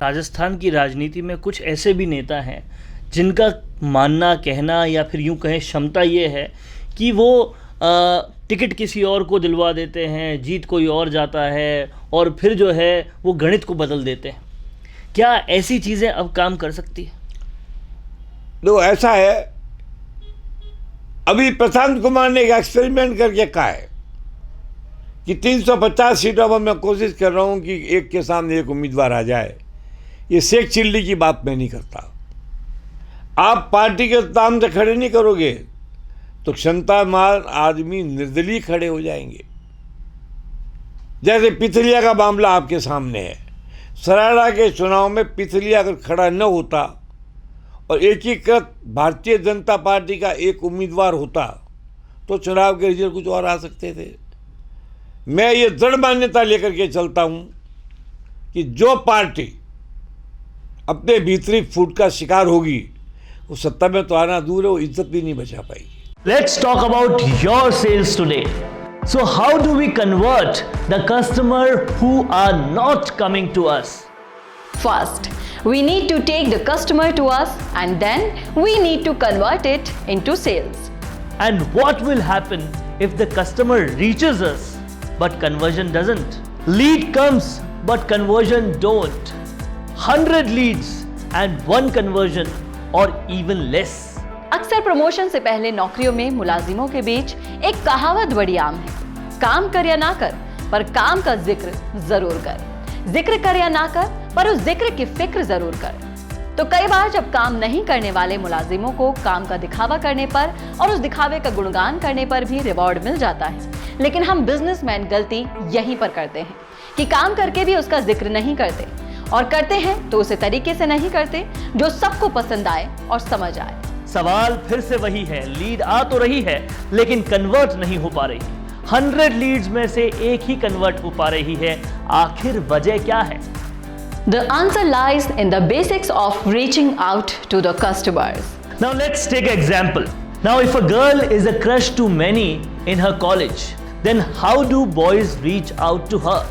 राजस्थान की राजनीति में कुछ ऐसे भी नेता हैं जिनका मानना, कहना या फिर यूं कहें क्षमता ये है कि वो टिकट किसी और को दिलवा देते हैं, जीत कोई और जाता है और फिर जो है वो गणित को बदल देते हैं। क्या ऐसी चीज़ें अब काम कर सकती है? देखो, ऐसा है, अभी प्रशांत कुमार ने एक एक्सपेरिमेंट करके कहा है कि 350 सीटों पर मैं कोशिश कर रहा हूं कि एक के सामने एक उम्मीदवार आ जाए। ये शेख चिल्ली की बात मैं नहीं करता। आप पार्टी के नाम से खड़े नहीं करोगे तो क्षमतावान आदमी निर्दलीय खड़े हो जाएंगे। जैसे पिथलिया का मामला आपके सामने है। सराड़ा के चुनाव में पिथलिया अगर खड़ा न होता और एकीकृत भारतीय जनता पार्टी का एक उम्मीदवार होता तो चुनाव के रिजल्ट कुछ और आ सकते थे। मैं ये दृढ़ मान्यता लेकर के चलता हूं कि जो पार्टी अपने भीतरी फूट का शिकार होगी वो सत्ता में तो आना दूर है, वो इज्जत भी नहीं बचा पाएगी। Let's talk about your sales today. So how do we convert the customer who are not coming to us? First, we need to take the customer to us and then we need to convert it into sales. And what will happen if the customer reaches us but conversion doesn't? Lead comes but conversion don't. 100 leads and 1 conversion or even less. अक्सर promotion से पहले नौकरियों में मुलाजिमों के बीच एक कहावत बड़ी आम है, काम कर या ना कर पर काम का जिक्र जरूर कर, जिक्र कर या ना कर पर उस जिक्र की फिक्र जरूर कर। तो कई बार जब काम नहीं करने वाले मुलाजिमों को काम का दिखावा करने पर और उस दिखावे का गुणगान करने पर भी रिवॉर्ड मिल जाता है, लेकिन हम बिजनेसमैन गलती यहीं पर करते हैं कि काम करके भी उसका जिक्र नहीं करते और करते हैं तो उसे तरीके से नहीं करते जो सबको पसंद आए और समझ आए। सवाल फिर से वही है, लीड आ तो रही है लेकिन कन्वर्ट नहीं हो पा रही। 100 लीड्स में से एक ही कन्वर्ट हो पा रही है। आखिर वजह क्या है? The answer lies in the basics of reaching out to the customers. Now let's take an example. Now if a girl is a crush to many in her college, then how do boys reach out to her?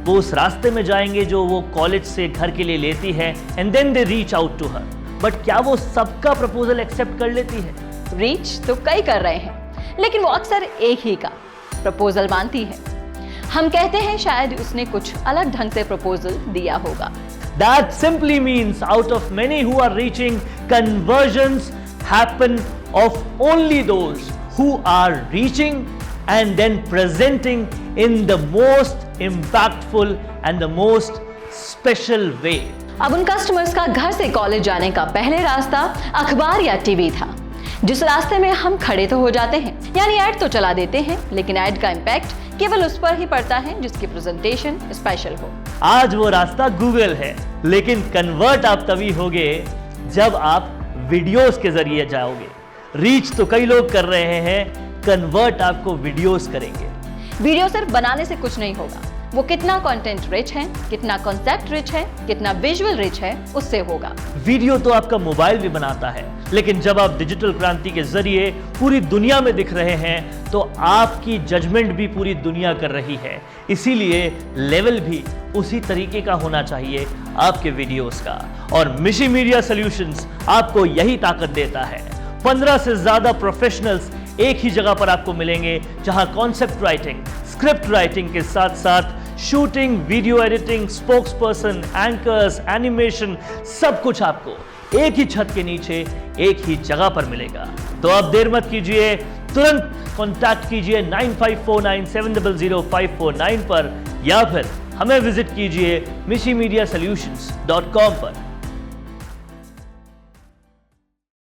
वो उस रास्ते में जाएंगे जो वो college से घर के लिए लेती है and then they reach out to her. But क्या वो सबका प्रपोजल एक्सेप्ट कर लेती है? रीच तो कई कर रहे हैं लेकिन वो अक्सर एक ही का प्रपोजल मानती है। हम कहते हैं शायद उसने कुछ अलग ढंग से प्रपोजल दिया होगा। That simply means out of many who are reaching, conversions happen of only those who are reaching and then presenting in the most impactful and the most special way. अब उन कस्टमर्स का घर से college जाने का पहले रास्ता अखबार या टीवी था, जिस रास्ते में हम खड़े तो हो जाते हैं, यानी ऐड तो चला देते हैं, लेकिन ऐड का इम्पैक्ट केवल उस पर ही पड़ता है जिसकी प्रेजेंटेशन स्पेशल हो। आज वो रास्ता गूगल है, लेकिन कन्वर्ट आप तभी होगे जब आप वीडियोस के जरिए जाओगे। रीच तो कई लोग कर रहे हैं, कन्वर्ट आपको वीडियोस करेंगे। वीडियो सिर्फ बनाने से कुछ नहीं होगा, वो कितना कंटेंट रिच है, कितना कॉन्सेप्ट रिच है, कितना विजुअल रिच है, उससे होगा। वीडियो तो आपका मोबाइल भी बनाता है, लेकिन जब आप डिजिटल क्रांति के जरिए पूरी दुनिया में दिख रहे हैं तो आपकी जजमेंट भी पूरी दुनिया कर रही है। इसीलिए लेवल भी उसी तरीके का होना चाहिए आपके वीडियोस का, और मिशी मीडिया सॉल्यूशंस आपको यही ताकत देता है। 15 से ज्यादा प्रोफेशनल्स एक ही जगह पर आपको मिलेंगे, जहां कॉन्सेप्ट राइटिंग, स्क्रिप्ट राइटिंग के साथ साथ shooting, video editing, spokes person, anchors, animation, सब कुछ आपको एक ही छत के नीचे एक ही जगह पर मिलेगा। तो अब देर मत कीजिए, तुरंत कॉन्टैक्ट कीजिए 9549700549 पर या फिर हमें विजिट कीजिए mishimediasolutions.com पर।